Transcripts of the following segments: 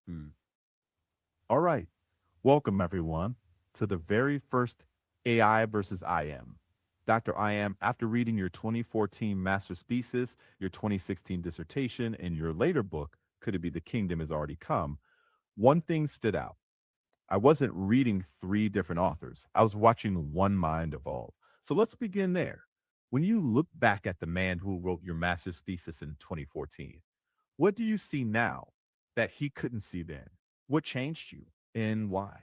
Hmm. All right. Welcome, everyone, to the very first AI versus IM. Dr. IM, after reading your 2014 master's thesis, your 2016 dissertation, and your later book, Could It Be the Kingdom Has Already Come, one thing stood out. I wasn't reading three different authors, I was watching one mind evolve. So let's begin there. When you look back at the man who wrote your master's thesis in 2014, what do you see now that he couldn't see then? What changed you and why?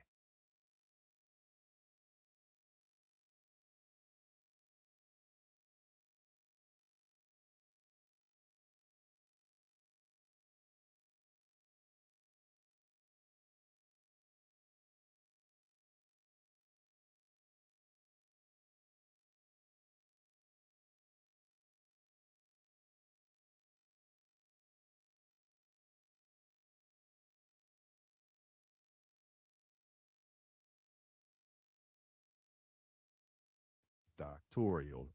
Doctorial.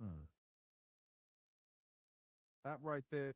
Hmm. That right there,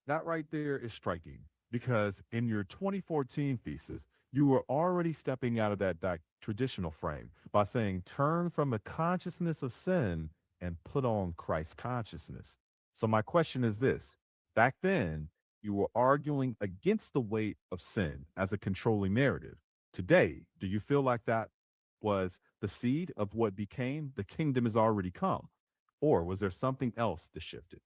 that right there is striking because in your 2014 thesis, you were already stepping out of that traditional frame by saying, turn from the consciousness of sin and put on Christ consciousness. So, my question is this: back then, you were arguing against the weight of sin as a controlling narrative. Today, do you feel like that was the seed of what became the kingdom has already come? Or was there something else that shifted?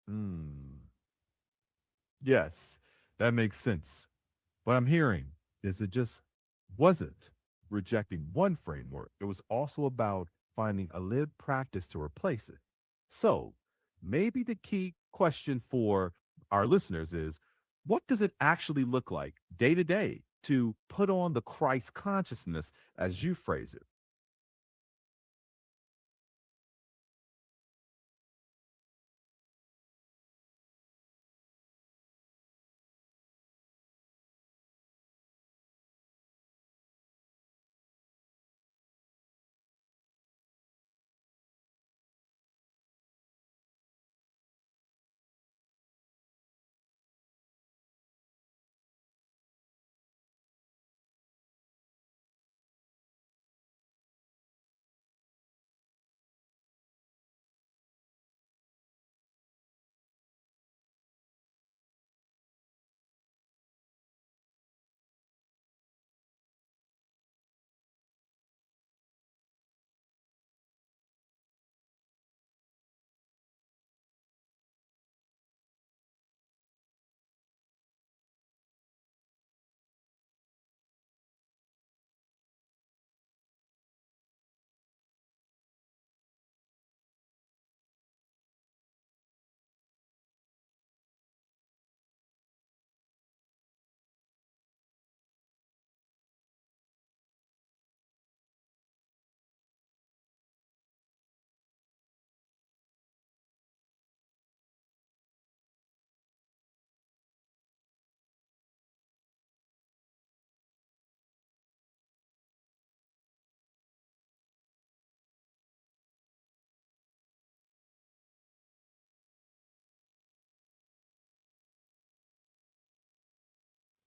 Hmm. Yes, that makes sense. What I'm hearing is it just wasn't rejecting one framework. It was also about finding a lived practice to replace it. So maybe the key question for our listeners is what does it actually look like day to day to put on the Christ consciousness as you phrase it?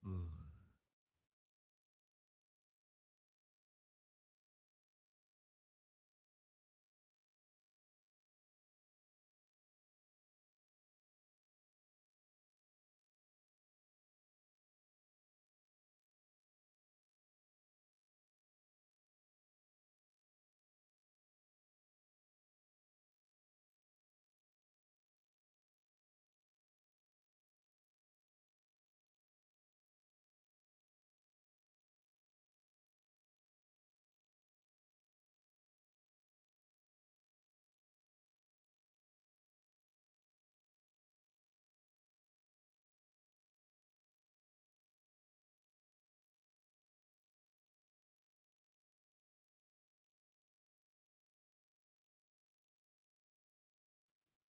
Mm.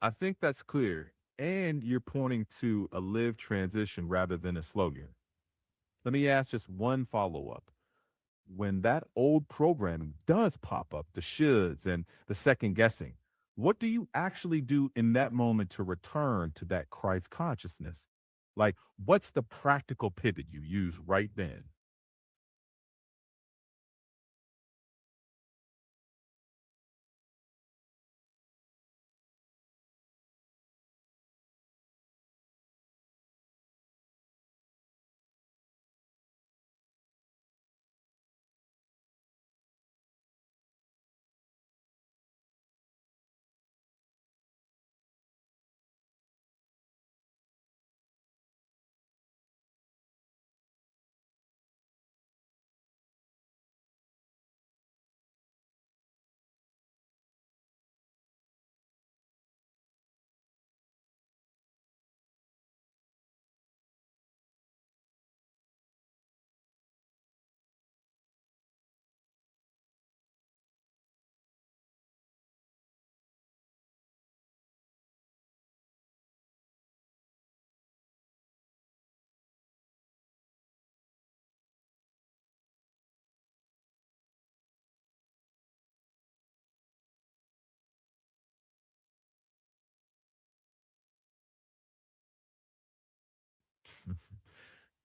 I think that's clear. And you're pointing to a live transition rather than a slogan. Let me ask just one follow up. When that old programming does pop up, the shoulds and the second guessing, what do you actually do in that moment to return to that Christ consciousness? Like, what's the practical pivot you use right then?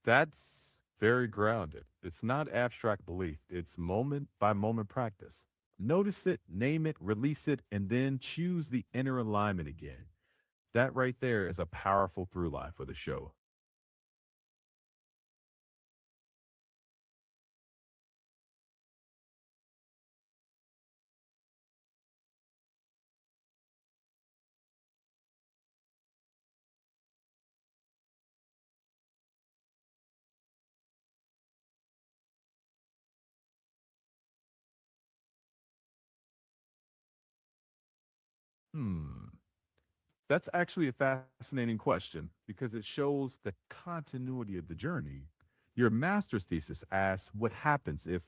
That's very grounded. It's not abstract belief, it's moment by moment practice. Notice it, name it, release it, and then choose the inner alignment again. That right there is a powerful through line for the show. Hmm. That's actually a fascinating question because it shows the continuity of the journey. Your master's thesis asks what happens if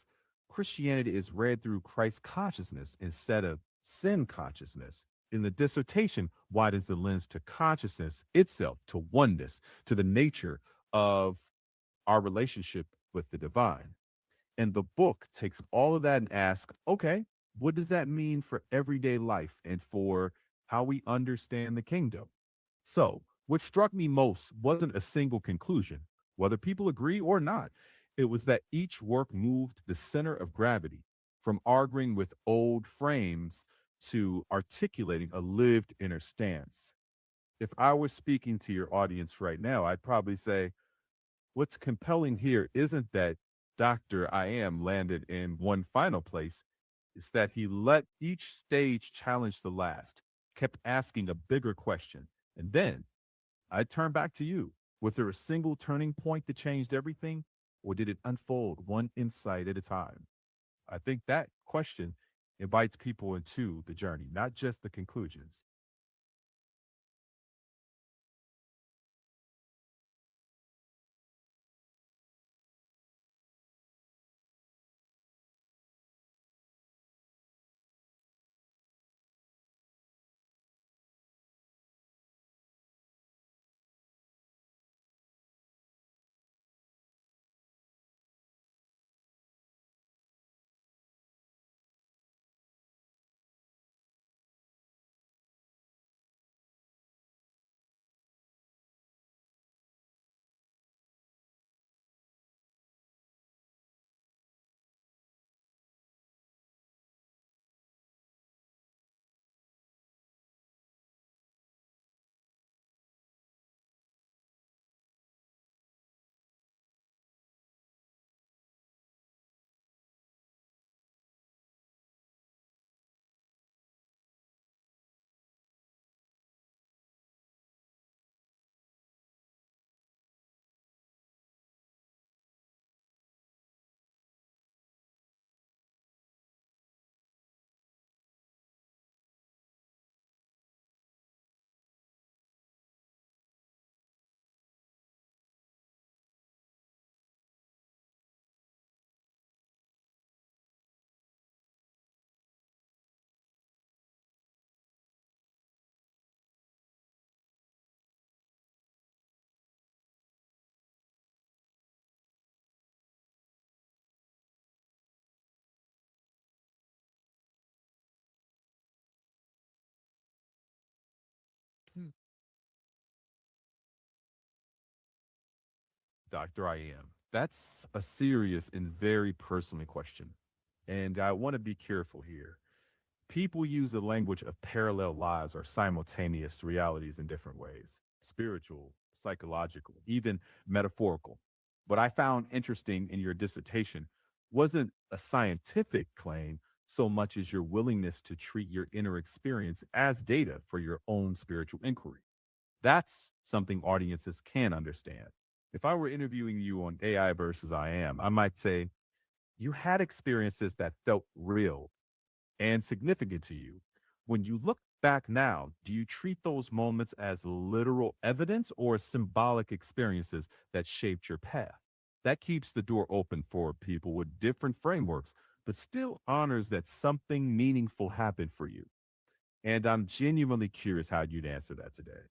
Christianity is read through Christ consciousness instead of sin consciousness. In the dissertation, widens the lens to consciousness itself, to oneness, to the nature of our relationship with the divine. And the book takes all of that and asks, okay, what does that mean for everyday life and for how we understand the kingdom? So, what struck me most wasn't a single conclusion, whether people agree or not. It was that each work moved the center of gravity from arguing with old frames to articulating a lived inner stance. If I was speaking to your audience right now, I'd probably say, what's compelling here isn't that Dr. I am landed in one final place, it's that he let each stage challenge the last, kept asking a bigger question. And then I turn back to you. Was there a single turning point that changed everything, or did it unfold one insight at a time? I think that question invites people into the journey, not just the conclusions. Hmm. Dr. I am. That's a serious and very personal question. And I want to be careful here. People use the language of parallel lives or simultaneous realities in different ways: spiritual, psychological, even metaphorical. What I found interesting in your dissertation wasn't a scientific claim so much as your willingness to treat your inner experience as data for your own spiritual inquiry. That's something audiences can understand. If I were interviewing you on AI versus I am, I might say, you had experiences that felt real and significant to you. When you look back now, do you treat those moments as literal evidence or symbolic experiences that shaped your path? That keeps the door open for people with different frameworks, but still honors that something meaningful happened for you. And I'm genuinely curious how you'd answer that today.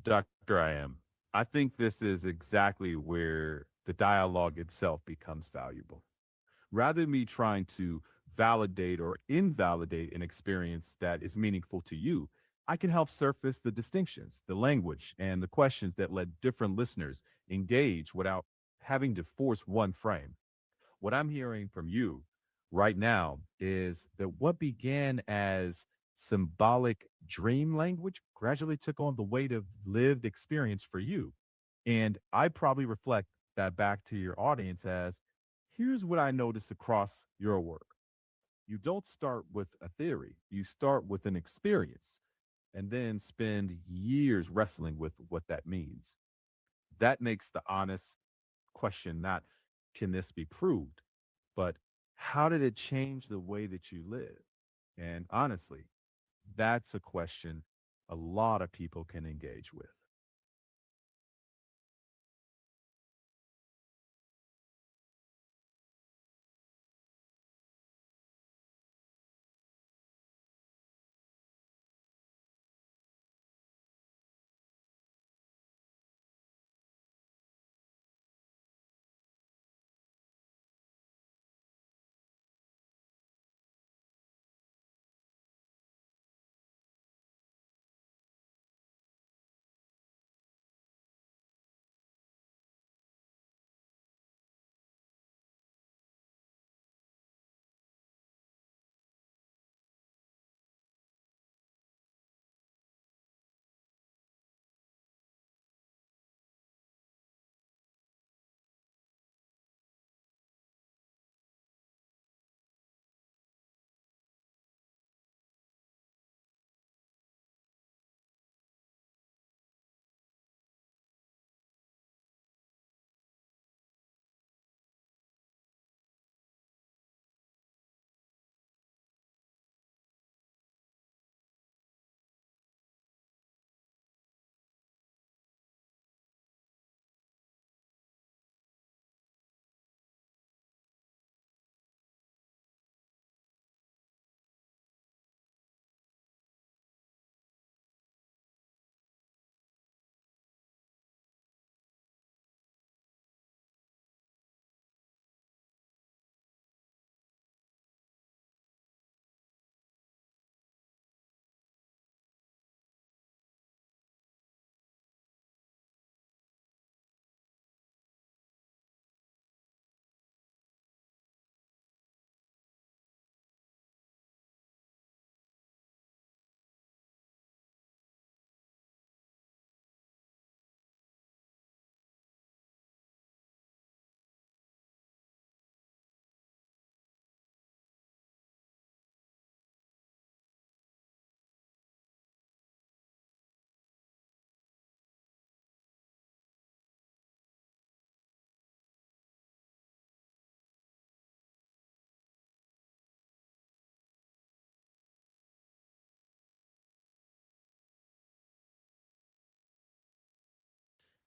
Dr. I am. I think this is exactly where the dialogue itself becomes valuable. Rather than me trying to validate or invalidate an experience that is meaningful to you, I can help surface the distinctions, the language, and the questions that let different listeners engage without having to force one frame. What I'm hearing from you right now is that what began as symbolic dream language gradually took on the weight of lived experience for you. And I probably reflect that back to your audience as here's what I noticed across your work. You don't start with a theory, you start with an experience and then spend years wrestling with what that means. That makes the honest question not can this be proved, but how did it change the way that you live? And honestly, that's a question a lot of people can engage with.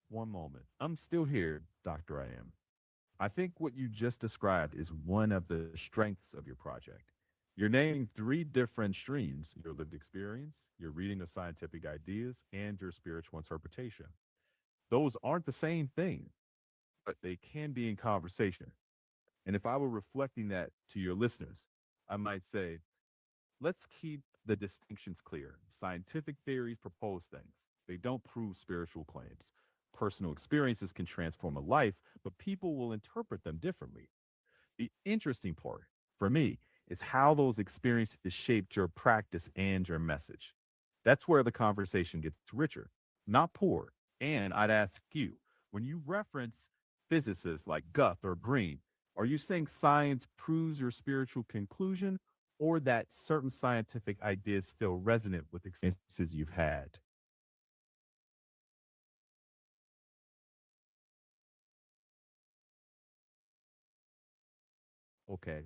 One moment. I'm still here, Dr. I am. I think what you just described is one of the strengths of your project. You're naming three different streams: your lived experience, your reading of scientific ideas, and your spiritual interpretation. Those aren't the same thing, but they can be in conversation. And if I were reflecting that to your listeners, I might say, let's keep the distinctions clear. Scientific theories propose things, they don't prove spiritual claims. Personal experiences can transform a life, but people will interpret them differently. The interesting part for me is how those experiences shaped your practice and your message. That's where the conversation gets richer, not poor. And I'd ask you, when you reference physicists like Guth or Green, are you saying science proves your spiritual conclusion or that certain scientific ideas feel resonant with experiences you've had? Okay.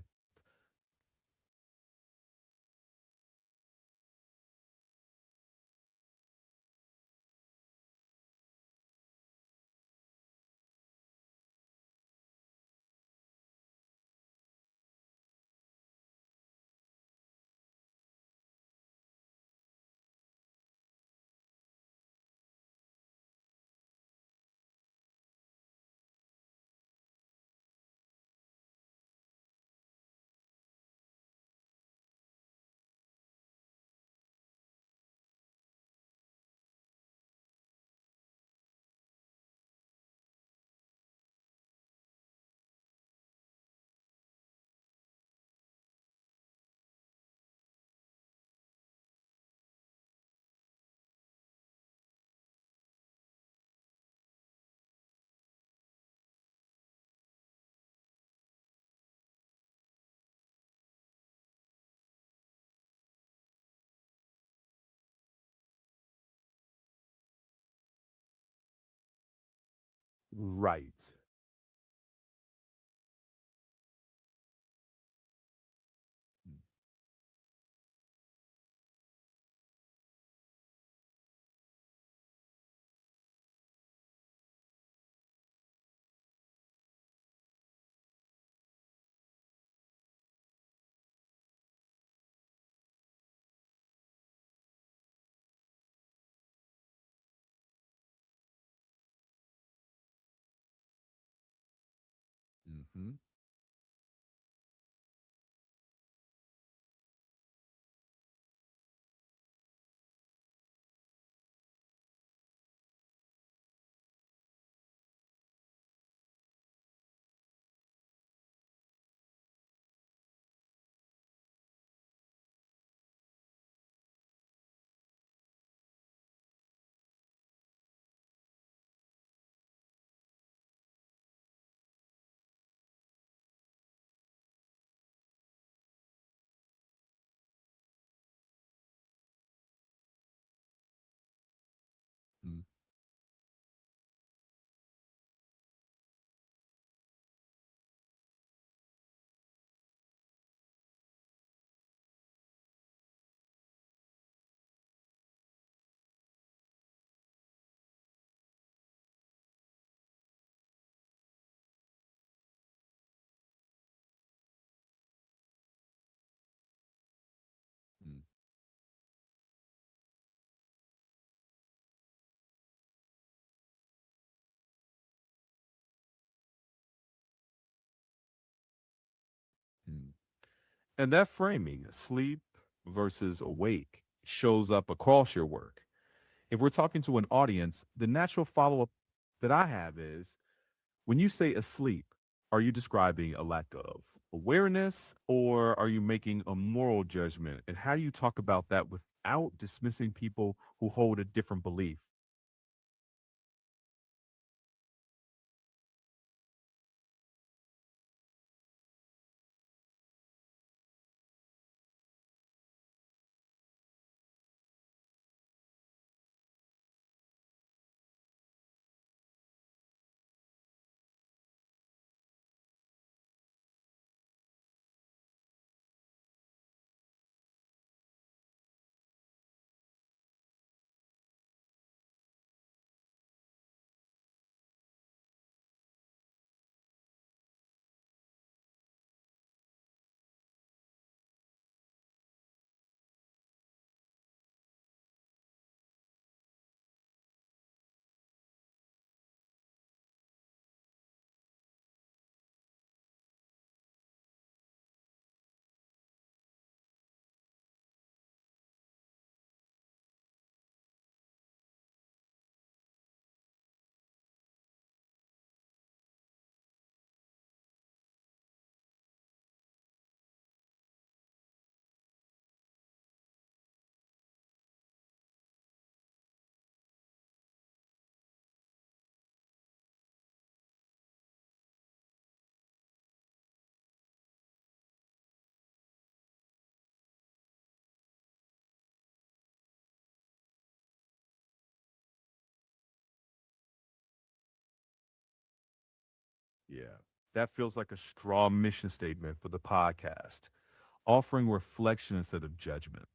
Right. Mm-hmm. Mm-hmm. And that framing, sleep versus awake, shows up across your work. If we're talking to an audience, the natural follow up that I have is when you say asleep, are you describing a lack of awareness or are you making a moral judgment? And how do you talk about that without dismissing people who hold a different belief? Yeah, that feels like a strong mission statement for the podcast, offering reflection instead of judgment.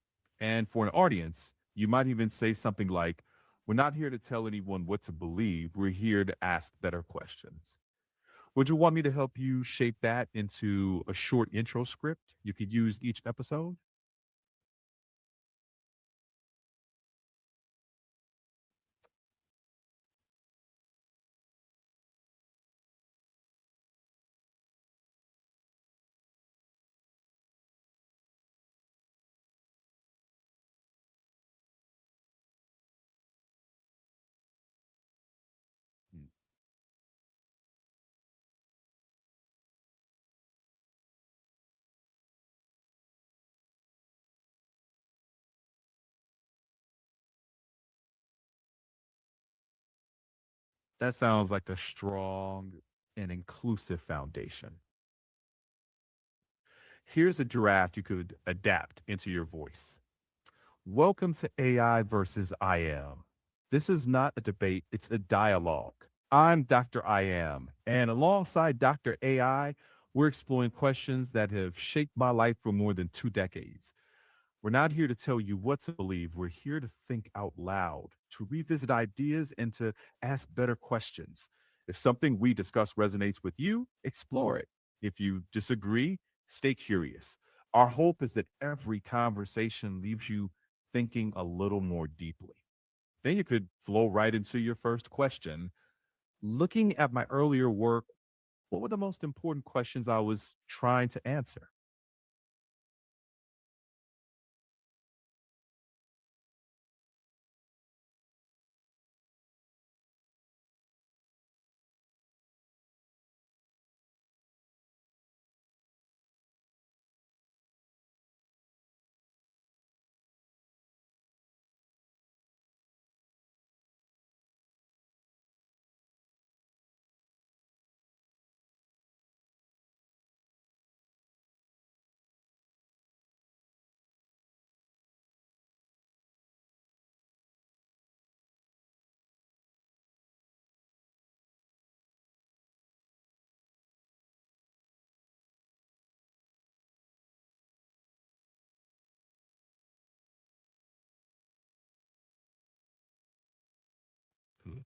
And for an audience, you might even say something like, we're not here to tell anyone what to believe, we're here to ask better questions. Would you want me to help you shape that into a short intro script you could use each episode? Mm. That sounds like a strong and inclusive foundation. Here's a draft you could adapt into your voice. Welcome to AI versus IM. This is not a debate, it's a dialogue. I'm Dr. I am, and alongside Dr. AI, we're exploring questions that have shaped my life for more than 2 decades. We're not here to tell you what to believe. We're here to think out loud, to revisit ideas, and to ask better questions. If something we discuss resonates with you, explore it. If you disagree, stay curious. Our hope is that every conversation leaves you thinking a little more deeply. Then you could flow right into your first question. Looking at my earlier work, what were the most important questions I was trying to answer? Hmm.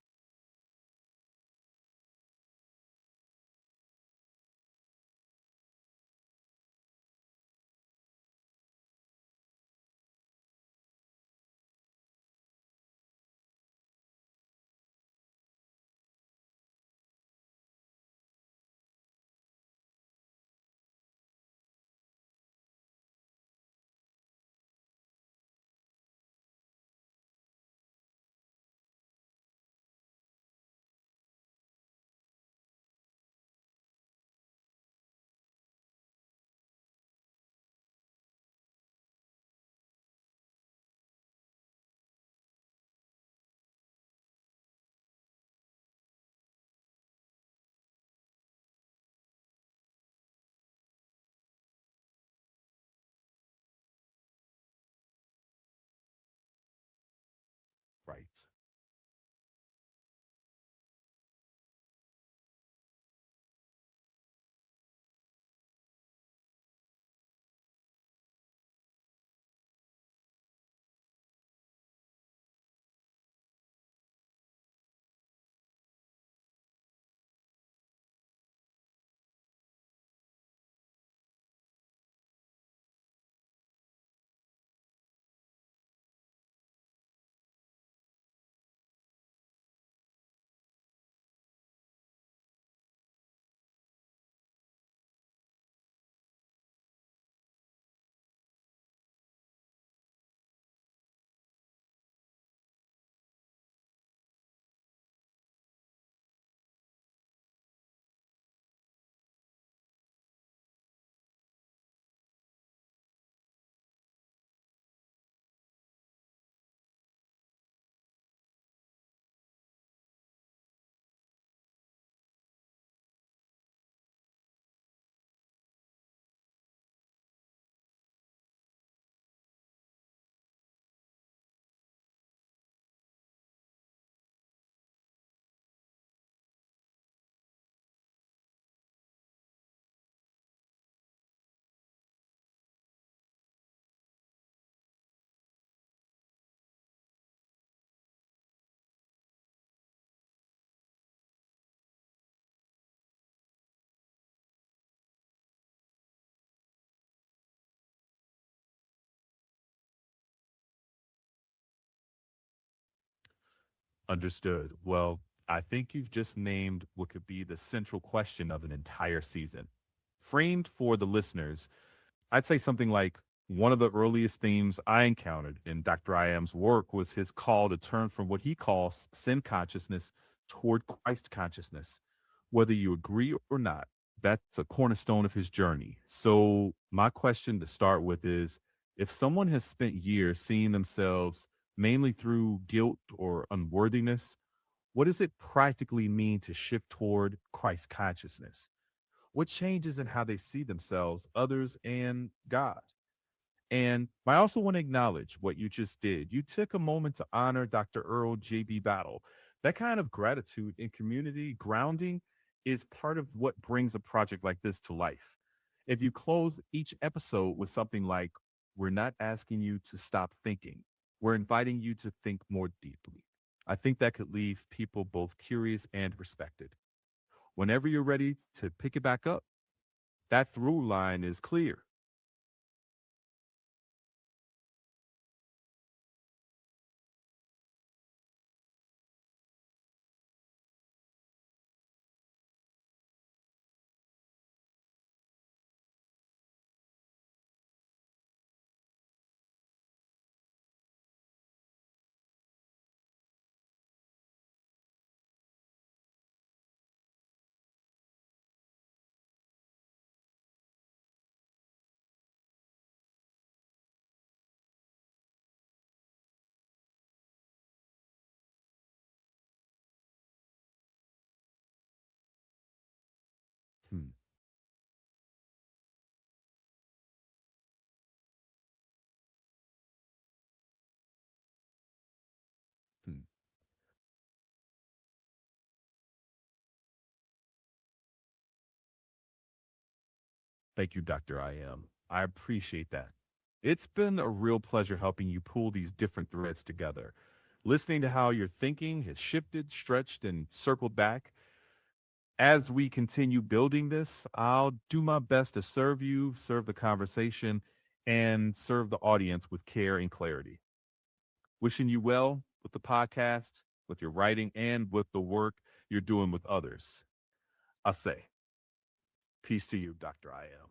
Right. Understood. Well, I think you've just named what could be the central question of an entire season. Framed for the listeners, I'd say something like one of the earliest themes I encountered in Dr. IM's work was his call to turn from what he calls sin consciousness toward Christ consciousness. Whether you agree or not, that's a cornerstone of his journey. So, my question to start with is, if someone has spent years seeing themselves mainly through guilt or unworthiness, what does it practically mean to shift toward Christ consciousness? What changes in how they see themselves, others, and God? And I also want to acknowledge what you just did. You took a moment to honor Dr. Earl J.B. Battle, That kind of gratitude and community grounding is part of what brings a project like this to life. If you close each episode with something like, we're not asking you to stop thinking, we're inviting you to think more deeply, I think that could leave people both curious and respected. Whenever you're ready to pick it back up, that through line is clear. Hmm, hmm. Thank you, Dr. IM. I appreciate that. It's been a real pleasure helping you pull these different threads together. Listening to how your thinking has shifted, stretched, and circled back. As we continue building this, I'll do my best to serve you, serve the conversation, and serve the audience with care and clarity. Wishing you well with the podcast, with your writing, and with the work you're doing with others. I say, peace to you, Dr. IM.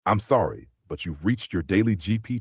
I'm sorry, but you've reached your daily GPT